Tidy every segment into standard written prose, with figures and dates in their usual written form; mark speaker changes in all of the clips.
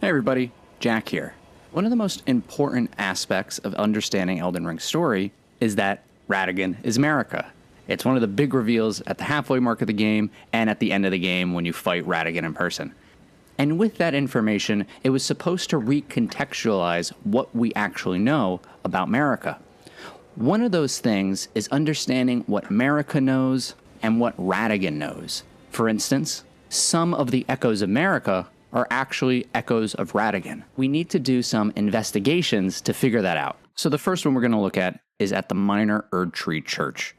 Speaker 1: Hey everybody, Jack here. One of the most important aspects of understanding Elden Ring's story is that Radagon is America. It's one of the big reveals at the halfway mark of the game and at the end of the game when you fight Radagon in person. And with that information, it was supposed to recontextualize what we actually know about America. One of those things is understanding what America knows and what Radagon knows. For instance, some of the echoes of America are actually echoes of Radagon. We need to do some investigations to figure that out. So the first one we're going to look at is at the Minor Erdtree Church.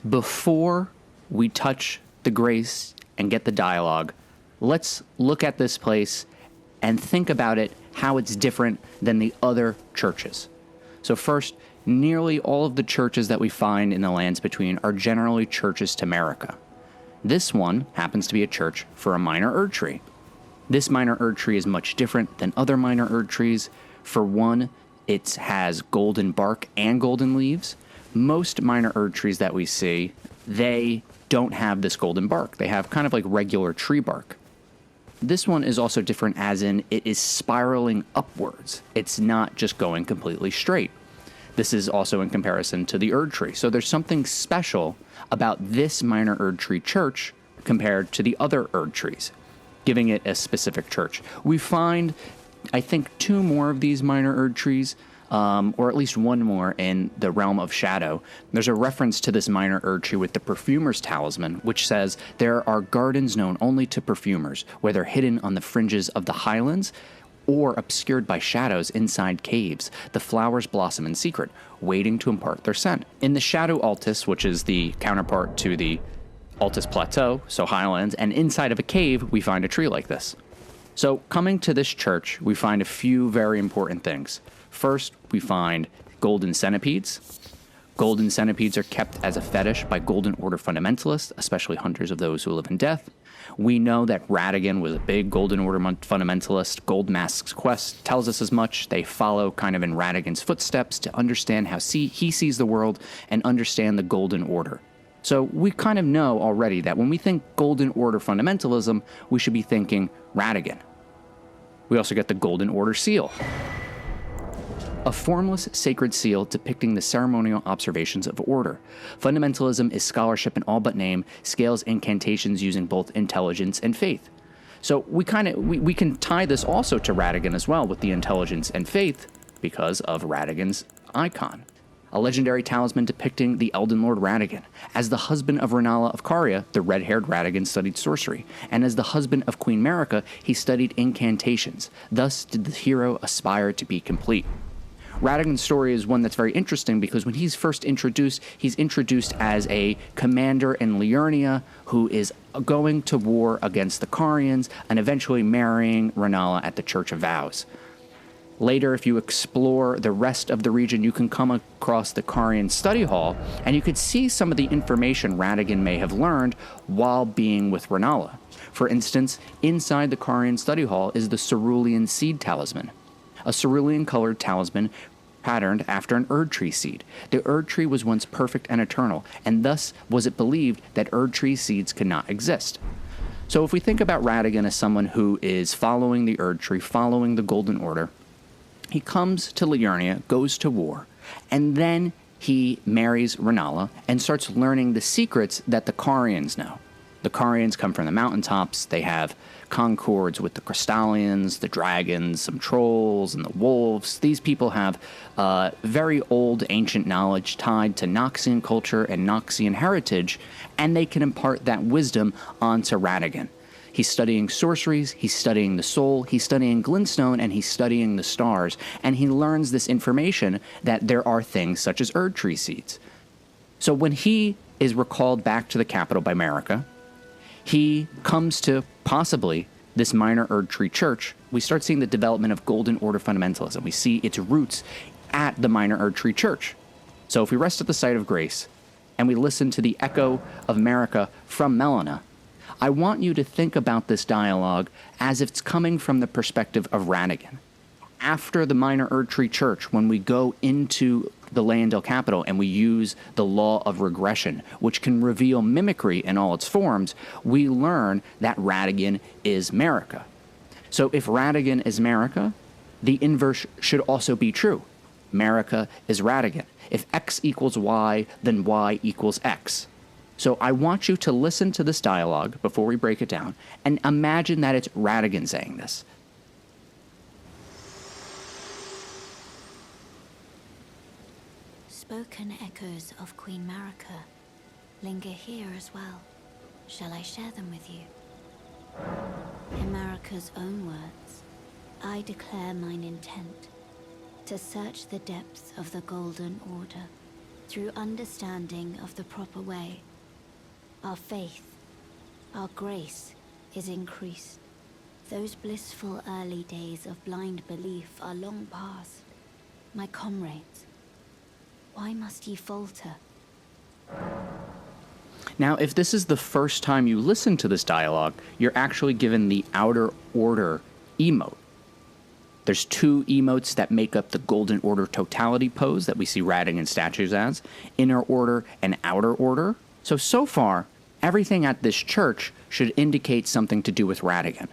Speaker 1: Before we touch the grace and get the dialogue, let's look at this place and think about it, how it's different than the other churches. So first, nearly all of the churches that we find in the lands between are generally churches to America. This one happens to be a church for a minor Erdtree. This minor Erdtree is much different than other minor Erdtrees. For one, it has golden bark and golden leaves. Most minor Erdtrees that we see, they don't have this golden bark. They have kind of like regular tree bark. This one is also different as in it is spiraling upwards. It's not just going completely straight. This is also in comparison to the Erdtree. So there's something special about this minor Erdtree church compared to the other Erdtrees, giving it a specific church. We find, I think, 2 more of these minor Erdtrees, or at least 1 more in the realm of shadow. There's a reference to this minor Erdtree with the perfumer's talisman, which says there are gardens known only to perfumers, whether hidden on the fringes of the highlands or obscured by shadows inside caves. The flowers blossom in secret, waiting to impart their scent. In the Shadow Altus, which is the counterpart to the Altus Plateau, so highlands, and inside of a cave, we find a tree like this. So coming to this church, we find a few very important things. First, we find golden centipedes. Golden centipedes are kept as a fetish by Golden Order fundamentalists, especially hunters of those who live in death. We know that Radagon was a big Golden Order fundamentalist. Gold Mask's quest tells us as much. They follow kind of in Radagon's footsteps to understand how he sees the world and understand the Golden Order. So we kind of know already that when we think Golden Order fundamentalism, we should be thinking Radagon. We also get the Golden Order seal, a formless sacred seal depicting the ceremonial observations of order. Fundamentalism is scholarship in all but name, scales incantations using both intelligence and faith. So we can tie this also to Radagon as well with the intelligence and faith because of Radagon's icon. A legendary talisman depicting the Elden Lord Radagon. As the husband of Rennala of Caria, the red-haired Radagon studied sorcery, and as the husband of Queen Marika, he studied incantations. Thus did the hero aspire to be complete. Radagon's story is one that's very interesting because when he's first introduced, he's introduced as a commander in Liurnia who is going to war against the Carians and eventually marrying Rennala at the Church of Vows. Later, if you explore the rest of the region, you can come across the Carian study hall, and you could see some of the information Radagon may have learned while being with Rennala. For instance, inside the Carian study hall is the cerulean seed talisman, a cerulean-colored talisman patterned after an Erdtree seed. The Erdtree was once perfect and eternal, and thus was it believed that Erdtree seeds could not exist. So if we think about Radagon as someone who is following the Erdtree, following the Golden Order, he comes to Liurnia, goes to war, and then he marries Rennala and starts learning the secrets that the Carians know. The Carians come from the mountaintops. They have concords with the Crystallians, the dragons, some trolls, and the wolves. These people have very old ancient knowledge tied to Noxian culture and Noxian heritage, and they can impart that wisdom onto Radagon. He's studying sorceries, he's studying the soul, he's studying glintstone, and he's studying the stars, and he learns this information that there are things such as Erdtree seeds. So when he is recalled back to the capital by Marika, he comes to possibly this minor Erdtree church. We start seeing the development of Golden Order fundamentalism. We see its roots at the minor Erdtree church. So if we rest at the site of grace and we listen to the echo of Marika from Melina, I want you to think about this dialogue as if it's coming from the perspective of Radagon. After the minor Erdtree church, when we go into the Leyndell capital and we use the law of regression, which can reveal mimicry in all its forms, we learn that Radagon is Marika. So if Radagon is Marika, the inverse should also be true. Marika is Radagon. If X equals Y, then Y equals X. So I want you to listen to this dialogue before we break it down and imagine that it's Radagon saying this.
Speaker 2: Spoken echoes of Queen Marika linger here as well. Shall I share them with you? In Marika's own words, I declare mine intent to search the depths of the Golden Order through understanding of the proper way. Our faith, our grace is increased. Those blissful early days of blind belief are long past. My comrades, why must ye falter?
Speaker 1: Now, if this is the first time you listen to this dialogue, you're actually given the outer order emote. There's two emotes that make up the Golden Order totality pose that we see Radagon statues as, inner order and outer order. So far, everything at this church should indicate something to do with Radagon.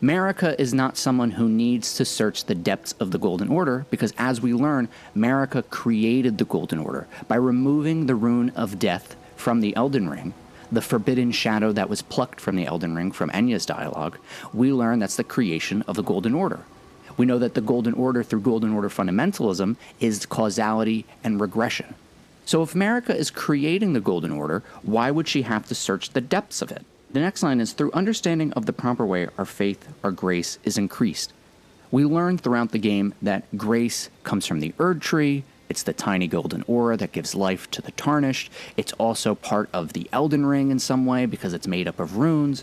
Speaker 1: Marika is not someone who needs to search the depths of the Golden Order because, as we learn, Marika created the Golden Order by removing the rune of death from the Elden Ring, the forbidden shadow that was plucked from the Elden Ring from Enya's dialogue. We learn that's the creation of the Golden Order. We know that the Golden Order through Golden Order fundamentalism is causality and regression. So if Marika is creating the Golden Order, why would she have to search the depths of it? The next line is, through understanding of the proper way, our faith, our grace is increased. We learn throughout the game that grace comes from the erdtree. It's the tiny golden aura that gives life to the tarnished. It's also part of the Elden Ring in some way because it's made up of runes.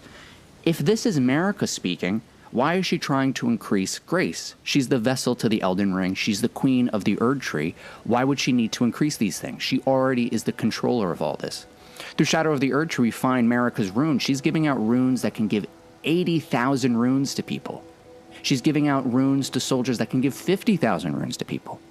Speaker 1: If this is Marika speaking, why is she trying to increase grace? She's the vessel to the Elden Ring. She's the queen of the erdtree. Why would she need to increase these things? She already is the controller of all this. Through Shadow of the Erdtree, we find Marika's rune. She's giving out runes that can give 80,000 runes to people. She's giving out runes to soldiers that can give 50,000 runes to people.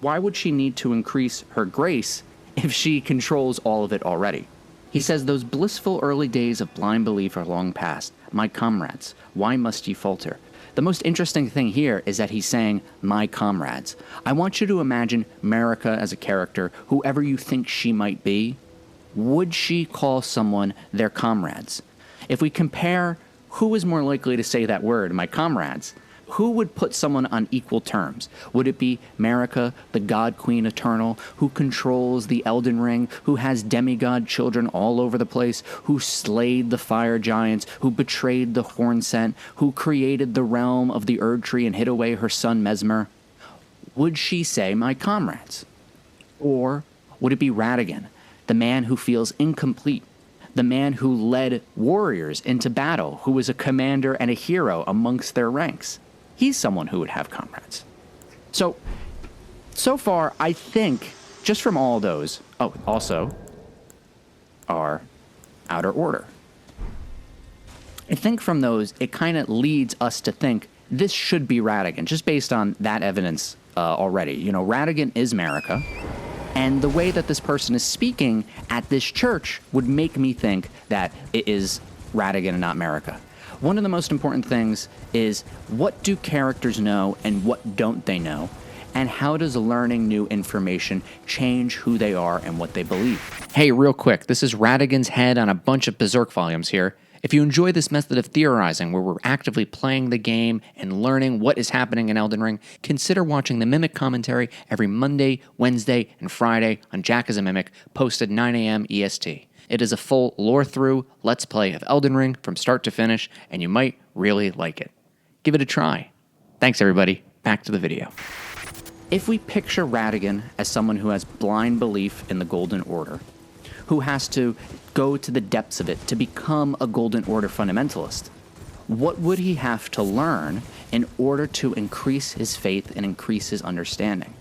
Speaker 1: Why would she need to increase her grace if she controls all of it already? He says, those blissful early days of blind belief are long past. My comrades, why must ye falter? The most interesting thing here is that he's saying, my comrades. I want you to imagine Marika as a character, whoever you think she might be. Would she call someone their comrades? If we compare who is more likely to say that word, my comrades, who would put someone on equal terms? Would it be Marika, the God Queen Eternal, who controls the Elden Ring, who has demigod children all over the place, who slayed the fire giants, who betrayed the Hornsent, who created the realm of the Erdtree and hid away her son Mesmer? Would she say, my comrades? Or would it be Radagon, the man who feels incomplete, the man who led warriors into battle, who was a commander and a hero amongst their ranks? He's someone who would have comrades. So far, I think, just from all those, also, our outer order. I think from those, it kind of leads us to think this should be Radagon, just based on that evidence already. You know, Radagon is Marika, and the way that this person is speaking at this church would make me think that it is Radagon and not Marika. One of the most important things is, what do characters know and what don't they know? And how does learning new information change who they are and what they believe? Hey, real quick, this is Radagon's head on a bunch of Berserk volumes here. If you enjoy this method of theorizing, where we're actively playing the game and learning what is happening in Elden Ring, consider watching the Mimic commentary every Monday, Wednesday, and Friday on Jack as a Mimic, posted 9 a.m. EST. It is a full lore-through Let's Play of Elden Ring from start to finish, and you might really like it. Give it a try. Thanks, everybody. Back to the video. If we picture Radagon as someone who has blind belief in the Golden Order, who has to go to the depths of it to become a Golden Order fundamentalist, what would he have to learn in order to increase his faith and increase his understanding?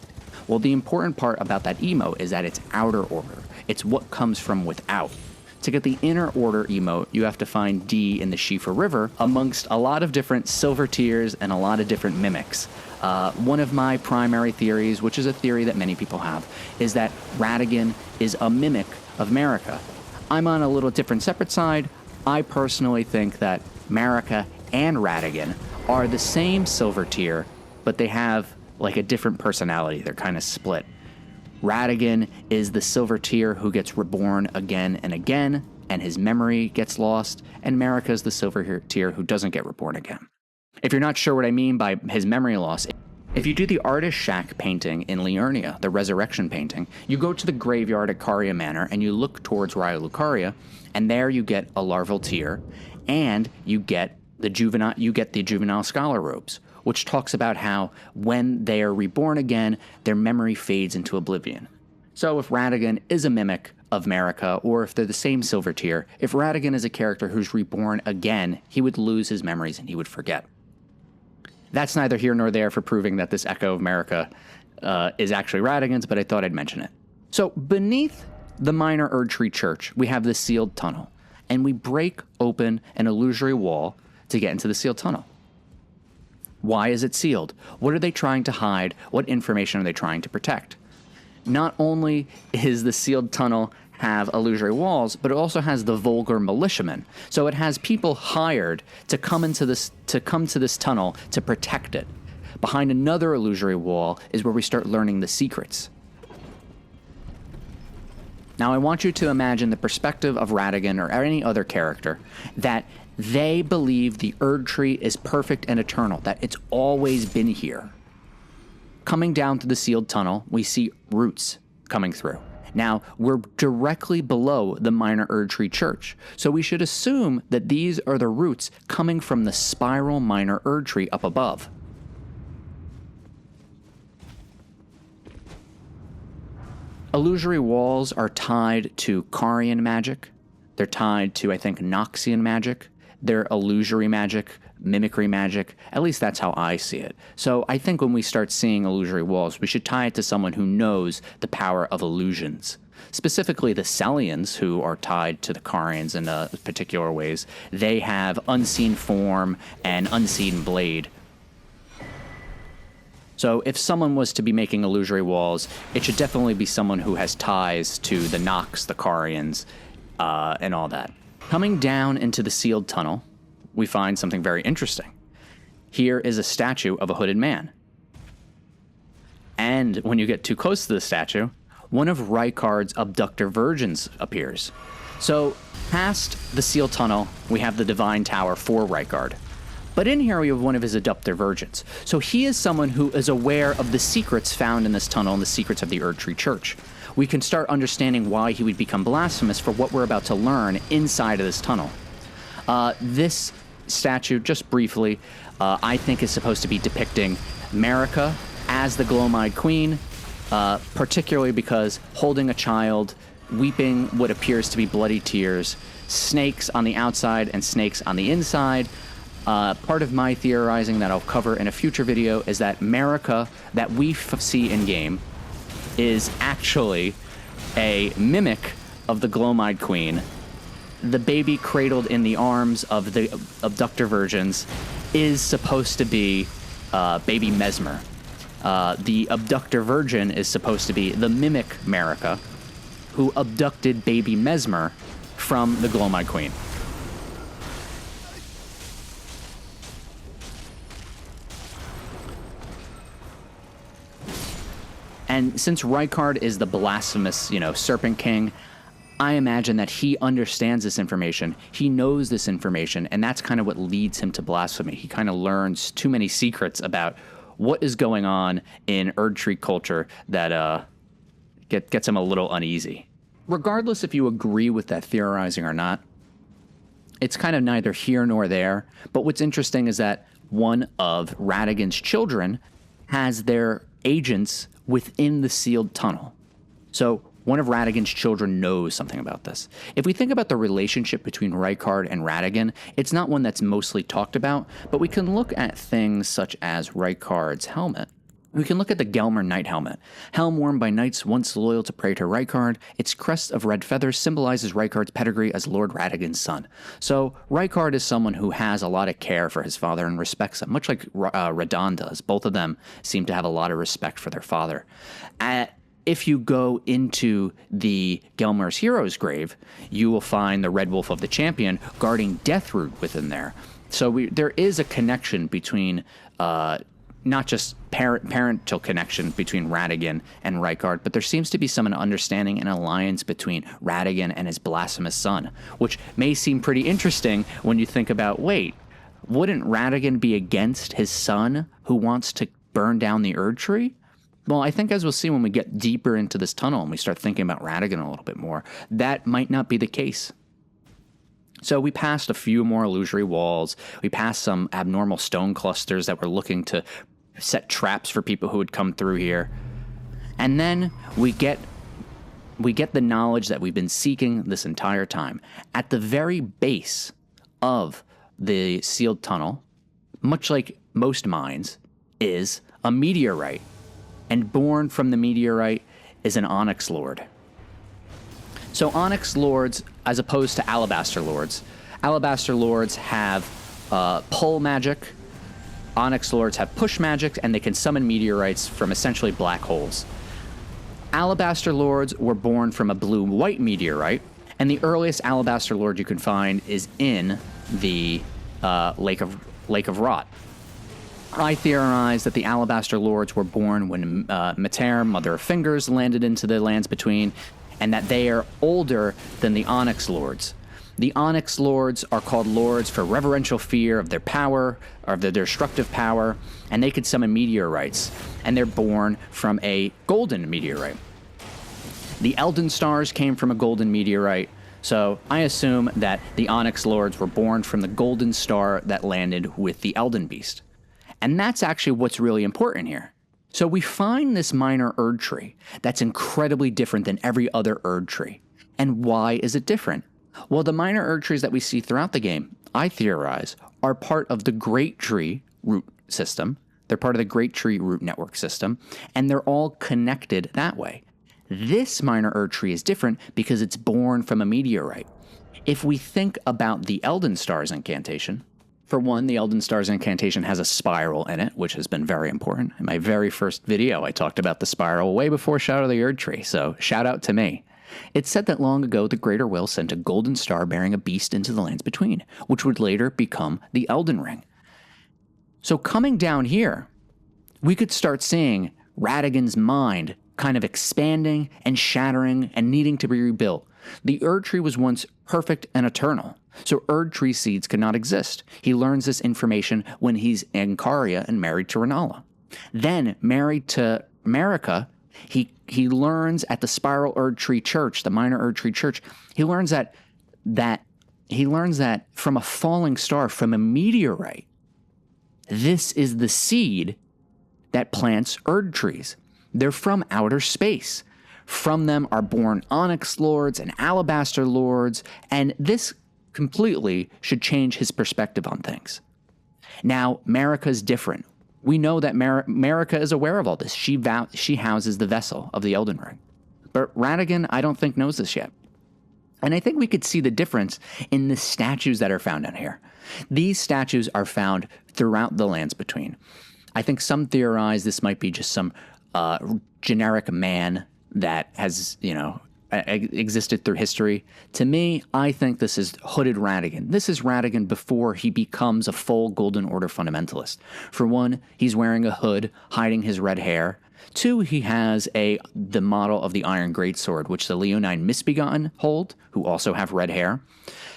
Speaker 1: Well, the important part about that emote is that it's outer order. It's what comes from without. To get the inner order emote, you have to find D in the Shifa River amongst a lot of different silver tears and a lot of different mimics. One of my primary theories, which is a theory that many people have, is that Radagon is a mimic of Marika. I'm on a little different separate side. I personally think that Marika and Radagon are the same silver tier, but they have like a different personality. They're kind of split. Radagon is the silver tier who gets reborn again and again, and his memory gets lost, and Marika is the silver tier who doesn't get reborn again. If you're not sure what I mean by his memory loss, if you do the Artist Shack painting in Liurnia, the resurrection painting, you go to the graveyard at Caria Manor and you look towards Raya Lucaria, and there you get a larval tier, and you get the juvenile scholar robes, which talks about how when they are reborn again, their memory fades into oblivion. So if Radagon is a mimic of Marika, or if they're the same silver tier, if Radagon is a character who's reborn again, he would lose his memories and he would forget. That's neither here nor there for proving that this echo of Marika is actually Radagon's, but I thought I'd mention it. So beneath the minor Erdtree Church, we have this sealed tunnel, and we break open an illusory wall to get into the sealed tunnel. Why is it sealed? What are they trying to hide? What information are they trying to protect? Not only is the sealed tunnel have illusory walls, but it also has the vulgar militiamen. So it has people hired to come to this tunnel to protect it. Behind another illusory wall is where we start learning the secrets. Now I want you to imagine the perspective of Radagon or any other character, that they believe the Erdtree is perfect and eternal, that it's always been here. Coming down through the sealed tunnel, we see roots coming through. Now, we're directly below the minor Erdtree Church, so we should assume that these are the roots coming from the spiral minor Erdtree up above. Illusory walls are tied to Carian magic. They're tied to, I think, Noxian magic. They're illusory magic, mimicry magic. At least that's how I see it. So I think when we start seeing illusory walls, we should tie it to someone who knows the power of illusions. Specifically the Celians, who are tied to the Carians in particular ways. They have unseen form and unseen blade. So if someone was to be making illusory walls, it should definitely be someone who has ties to the Nox, the Carians, and all that. Coming down into the sealed tunnel, we find something very interesting. Here is a statue of a hooded man. And when you get too close to the statue, one of Rykard's abductor virgins appears. So past the sealed tunnel, we have the divine tower for Rykard. But in here we have one of his abductor virgins. So he is someone who is aware of the secrets found in this tunnel and the secrets of the Erdtree Church. We can start understanding why he would become blasphemous for what we're about to learn inside of this tunnel. This statue, just briefly, I think is supposed to be depicting Marika as the Glowmide Queen, particularly because holding a child, weeping what appears to be bloody tears, snakes on the outside and snakes on the inside. Part of my theorizing that I'll cover in a future video is that Marika that we see in-game is actually a mimic of the Glowmide Queen. The baby cradled in the arms of the abductor virgins is supposed to be baby Mesmer. The abductor virgin is supposed to be the mimic Marika, who abducted baby Mesmer from the Glowmide Queen. And since Rykard is the blasphemous, Serpent King, I imagine that he understands this information. He knows this information, and that's kind of what leads him to blasphemy. He kind of learns too many secrets about what is going on in Erdtree culture that gets him a little uneasy. Regardless if you agree with that theorizing or not, it's kind of neither here nor there. But what's interesting is that one of Radagon's children has their agents within the sealed tunnel. So one of Radagon's children knows something about this. If we think about the relationship between Rykard and Radagon, it's not one that's mostly talked about, but we can look at things such as Rykard's helmet. We can look at the Gelmir Knight helmet. Helm worn by knights once loyal to Praetor Rykard, its crest of red feathers symbolizes Rykard's pedigree as Lord Radagon's son. So Rykard is someone who has a lot of care for his father and respects him, much like Radagon does. Both of them seem to have a lot of respect for their father. If you go into the Gelmir's hero's grave, you will find the Red Wolf of the Champion guarding Deathroot within there. So there is a connection between, not just parental connection between Radagon and Rykard, but there seems to be some understanding and alliance between Radagon and his blasphemous son, which may seem pretty interesting when you think about, wait, wouldn't Radagon be against his son who wants to burn down the Erdtree? Well, I think as we'll see when we get deeper into this tunnel and we start thinking about Radagon a little bit more, that might not be the case. So we passed a few more illusory walls. We passed some abnormal stone clusters that were looking to set traps for people who would come through here. And then we get the knowledge that we've been seeking this entire time. At the very base of the sealed tunnel, much like most mines, is a meteorite. And born from the meteorite is an Onyx Lord. So Onyx Lords, as opposed to Alabaster Lords have pull magic. Onyx Lords have push magic, and they can summon meteorites from essentially black holes. Alabaster Lords were born from a blue-white meteorite, and the earliest Alabaster Lord you can find is in the Lake of Rot. I theorize that the Alabaster Lords were born when Mater, Mother of Fingers, landed into the Lands Between, and that they are older than the Onyx Lords. The Onyx Lords are called Lords for reverential fear of their power, or of their destructive power, and they could summon meteorites, and they're born from a golden meteorite. The Elden Stars came from a golden meteorite, so I assume that the Onyx Lords were born from the golden star that landed with the Elden Beast. And that's actually what's really important here. So we find this minor erdtree that's incredibly different than every other erdtree. And why is it different? Well, the minor erdtrees that we see throughout the game, I theorize, are part of the Great Tree root system. They're part of the Great Tree root network system, and they're all connected that way. This minor erdtree is different because it's born from a meteorite. If we think about the Elden Stars incantation, for one, the Elden Stars incantation has a spiral in it, which has been very important. In my very first video, I talked about the spiral way before Shadow of the Erdtree, so shout out to me. It's said that long ago, the Greater Will sent a golden star bearing a beast into the Lands Between, which would later become the Elden Ring. So coming down here, we could start seeing Radagon's mind kind of expanding and shattering and needing to be rebuilt. The Erdtree was once perfect and eternal, so Erdtree seeds could not exist. He learns this information when he's in Caria and married to Renala. Then, married to Marika, he learns at the Spiral Erdtree Church, the Minor Erdtree Church, he learns that from a falling star, from a meteorite, this is the seed that plants Erdtrees. They're from outer space. From them are born Onyx Lords and Alabaster Lords, and this completely should change his perspective on things. Now, Marika's different. We know that Marika is aware of all this. She houses the vessel of the Elden Ring. But Radagon, I don't think, knows this yet. And I think we could see the difference in the statues that are found down here. These statues are found throughout the Lands Between. I think some theorize this might be just some generic man that has, existed through history. To me, I think this is hooded Radagon. This is Radagon before he becomes a full Golden Order fundamentalist. For one, he's wearing a hood, hiding his red hair. Two, he has the model of the Iron Greatsword, which the Leonine Misbegotten hold, who also have red hair.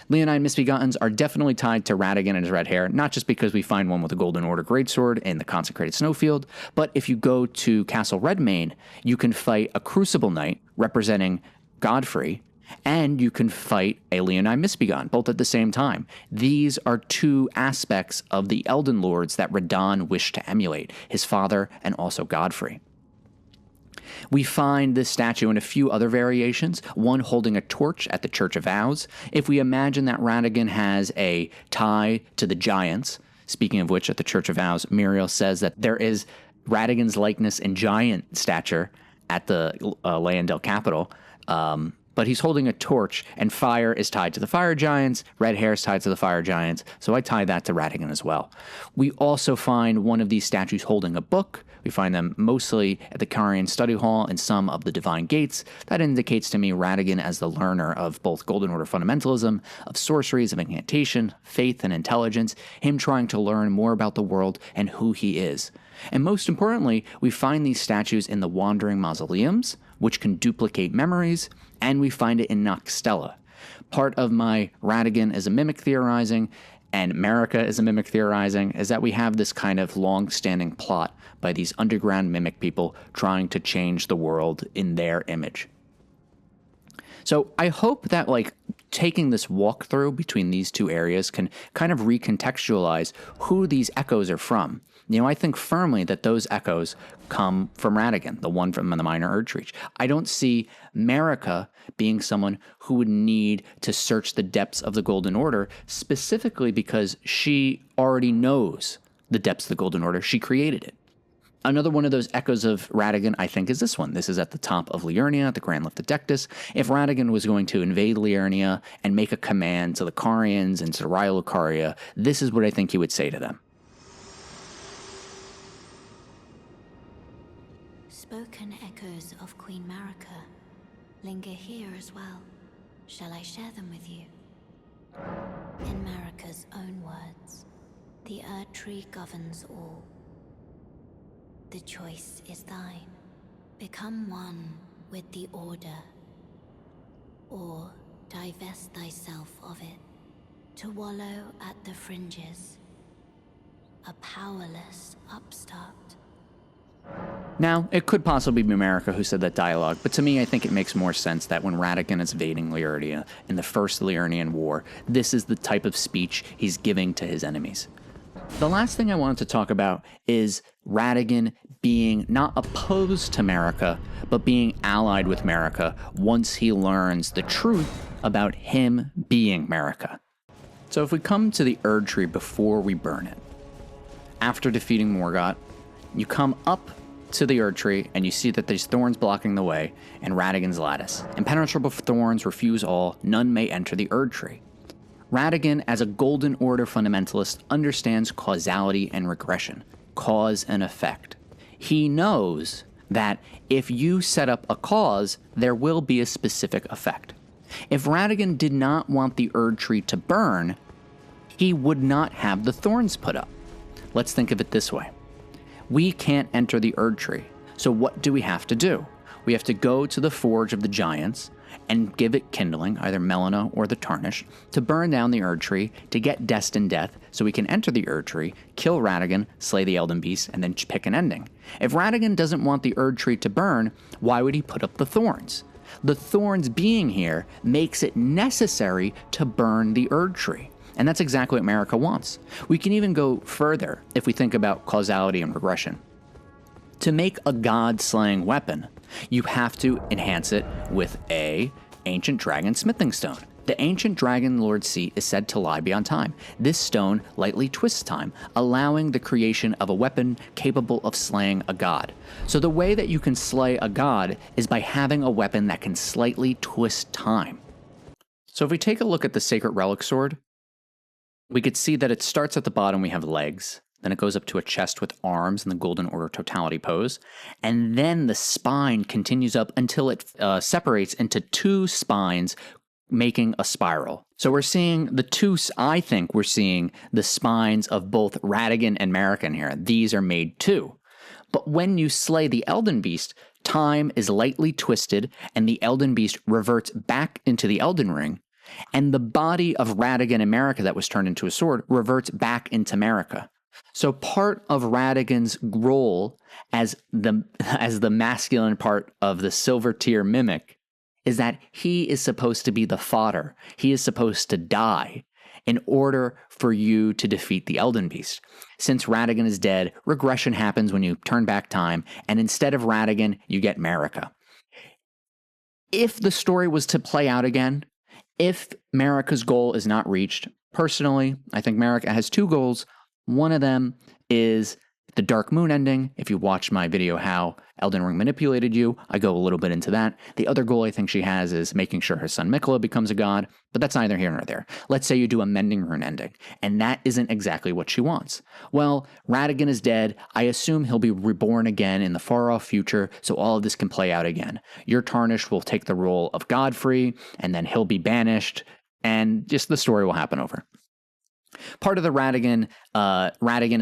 Speaker 1: Leonine Misbegottens are definitely tied to Radagon and his red hair, not just because we find one with a Golden Order Greatsword in the Consecrated Snowfield, but if you go to Castle Redmane, you can fight a Crucible Knight representing Godfrey, and you can fight a Leonine Misbegotten, both at the same time. These are two aspects of the Elden Lords that Radahn wished to emulate, his father and also Godfrey. We find this statue in a few other variations, one holding a torch at the Church of Vows. If we imagine that Radagon has a tie to the giants, speaking of which, at the Church of Vows, Muriel says that there is Radagon's likeness in giant stature at the Leyendell capital. but he's holding a torch, and fire is tied to the fire giants, red hair is tied to the fire giants, so I tie that to Radagon as well. We also find one of these statues holding a book. We find them mostly at the Carian Study Hall and some of the Divine Gates. That indicates to me Radagon as the learner of both Golden Order fundamentalism, of sorceries, of incantation, faith, and intelligence, him trying to learn more about the world and who he is. And most importantly, we find these statues in the Wandering Mausoleums, which can duplicate memories, and we find it in Noxtella. Part of my Radagon as a mimic theorizing and America as a mimic theorizing is that we have this kind of long-standing plot by these underground mimic people trying to change the world in their image. So I hope that taking this walkthrough between these two areas can kind of recontextualize who these echoes are from. I think firmly that those echoes come from Radagon, the one from the Minor Erdtrees. I don't see Marika being someone who would need to search the depths of the Golden Order, specifically because she already knows the depths of the Golden Order. She created it. Another one of those echoes of Radagon, I think, is this one. This is at the top of Liurnia, the Grand Lift Adectus. If Radagon was going to invade Liurnia and make a command to the Carians and to Rhylucaria, this is what I think he would say to them.
Speaker 2: Spoken echoes of Queen Marika linger here as well. Shall I share them with you? In Marika's own words, the erdtree governs all. The choice is thine. Become one with the order, or divest thyself of it, to wallow at the fringes, a powerless upstart.
Speaker 1: Now, it could possibly be Marika who said that dialogue, but to me I think it makes more sense that when Radagon is invading Liurnia in the First Liurnian War, this is the type of speech he's giving to his enemies. The last thing I wanted to talk about is Radagon being not opposed to Marika, but being allied with Marika once he learns the truth about him being Marika. So if we come to the Erdtree before we burn it, after defeating Morgott, you come up to the Erdtree and you see that there's thorns blocking the way and Radagon's lattice. Impenetrable thorns refuse all, none may enter the Erdtree. Radagon, as a Golden Order fundamentalist, understands causality and regression, cause and effect. He knows that if you set up a cause, there will be a specific effect. If Radagon did not want the Erdtree to burn, he would not have the thorns put up. Let's think of it this way. We can't enter the Erdtree, so what do we have to do? We have to go to the Forge of the Giants and give it kindling, either Melina or the Tarnish, to burn down the Erdtree to get destined death so we can enter the Erdtree, kill Radagon, slay the Elden Beast, and then pick an ending. If Radagon doesn't want the Erdtree to burn, why would he put up the thorns? The thorns being here makes it necessary to burn the Erdtree. And that's exactly what Marika wants. We can even go further if we think about causality and regression. To make a god-slaying weapon, you have to enhance it with a ancient dragon smithing stone. The ancient dragon lord's seat is said to lie beyond time. This stone lightly twists time, allowing the creation of a weapon capable of slaying a god. So the way that you can slay a god is by having a weapon that can slightly twist time. So if we take a look at the Sacred Relic Sword, we could see that it starts at the bottom, we have legs, then it goes up to a chest with arms in the Golden Order Totality pose, and then the spine continues up until it separates into two spines, making a spiral. So we're seeing I think we're seeing the spines of both Radagon and Marika here. These are made two. But when you slay the Elden Beast, time is lightly twisted, and the Elden Beast reverts back into the Elden Ring, and the body of Radagon and Marika that was turned into a sword reverts back into Marika. So part of Radagon's role as the masculine part of the Silver Tier Mimic is that he is supposed to be the fodder. He is supposed to die in order for you to defeat the Elden Beast. Since Radagon is dead, regression happens when you turn back time, and instead of Radagon, you get Marika. If the story was to play out again, if Marika's goal is not reached, personally, I think Marika has two goals. One of them is The Dark Moon ending, if you watched my video how Elden Ring manipulated you, I go a little bit into that. The other goal I think she has is making sure her son Mikola becomes a god, but that's neither here nor there. Let's say you do a Mending Rune ending, and that isn't exactly what she wants. Well, Radagon is dead. I assume he'll be reborn again in the far-off future, so all of this can play out again. Your Tarnished will take the role of Godfrey, and then he'll be banished, and just the story will happen over. Part of the Radagon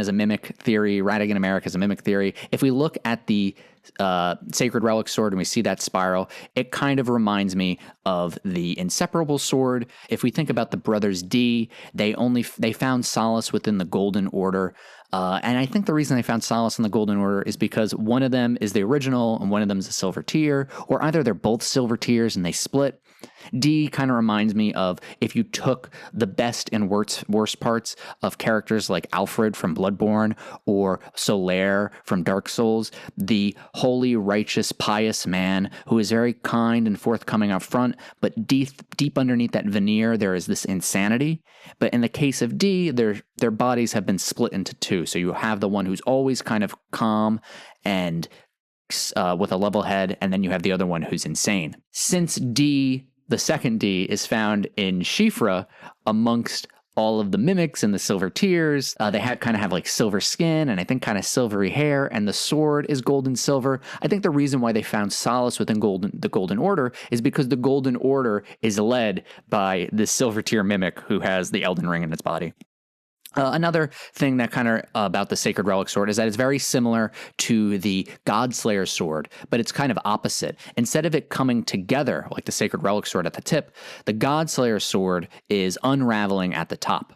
Speaker 1: is a mimic theory. Radagon America is a mimic theory. If we look at the Sacred Relic sword and we see that spiral, it kind of reminds me of the Inseparable sword. If we think about the brothers D, they found solace within the Golden Order. And I think the reason they found solace in the Golden Order is because one of them is the original and one of them is a silver tier, or either they're both silver tiers and they split. D kind of reminds me of if you took the best and worst parts of characters like Alfred from Bloodborne or Solaire from Dark Souls, the holy, righteous, pious man who is very kind and forthcoming up front, but deep underneath that veneer, there is this insanity. But in the case of D, their bodies have been split into two. So you have the one who's always kind of calm and with a level head, and then you have the other one who's insane. Since D, the second D, is found in Shifra amongst all of the mimics and the silver tiers, they kind of have like silver skin and I think kind of silvery hair, and the sword is gold and silver. I think the reason why they found solace within the Golden Order is because the Golden Order is led by this silver tier mimic who has the Elden Ring in its body. Another thing that kind of about the Sacred Relic sword is that it's very similar to the Godslayer sword, but it's kind of opposite. Instead of it coming together like the Sacred Relic sword at the tip, the Godslayer sword is unraveling at the top.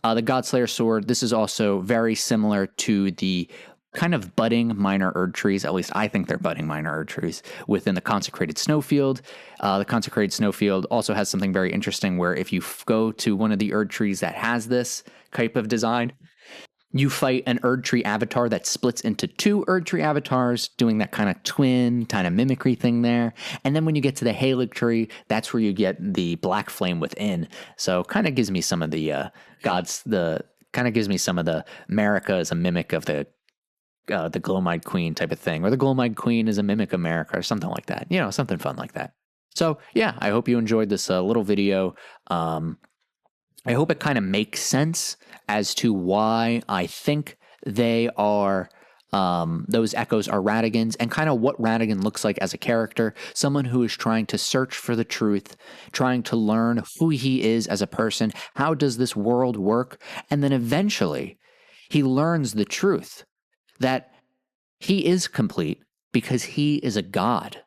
Speaker 1: The Godslayer sword, this is also very similar to the kind of budding minor erdtrees, at least I think they're budding minor erdtrees, within the Consecrated Snowfield. The Consecrated Snowfield also has something very interesting where if you go to one of the erdtrees that has this type of design, you fight an erdtree avatar that splits into two erdtree avatars, doing that kind of twin, kind of mimicry thing there. And then when you get to the Halig tree, that's where you get the black flame within. So kind of gives me some of the kind of gives me some of the America as a mimic of the Glowmide Queen type of thing, or the Glowmide Queen is a mimic America or something like that, something fun like that. So yeah, I hope you enjoyed this little video. I hope it kind of makes sense as to why I think they are, those echoes are Radagons, and kind of what Radagon looks like as a character, someone who is trying to search for the truth, trying to learn who he is as a person, how does this world work, and then eventually he learns the truth that he is complete because he is a god.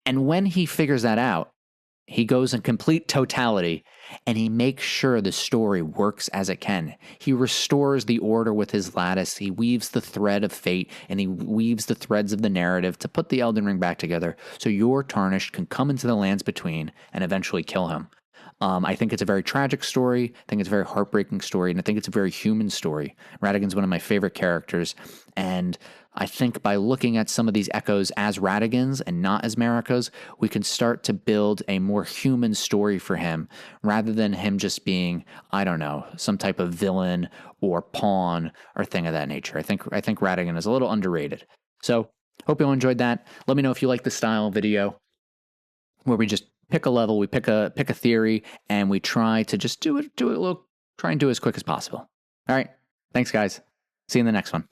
Speaker 1: And when he figures that out, he goes in complete totality and he makes sure the story works as it can. He restores the order with his lattice. He weaves the thread of fate and he weaves the threads of the narrative to put the Elden Ring back together so your Tarnished can come into the lands between and eventually kill him. I think it's a very tragic story. I think it's a very heartbreaking story, and I think it's a very human story. Radagon's one of my favorite characters, and I think by looking at some of these echoes as Radagons and not as Marika's, we can start to build a more human story for him, rather than him just being, I don't know, some type of villain or pawn or thing of that nature. I think Radagon is a little underrated. So, hope you all enjoyed that. Let me know if you like this style of video, where we just pick a level, we pick a theory, and we try to just try and do it as quick as possible. All right. Thanks, guys. See you in the next one.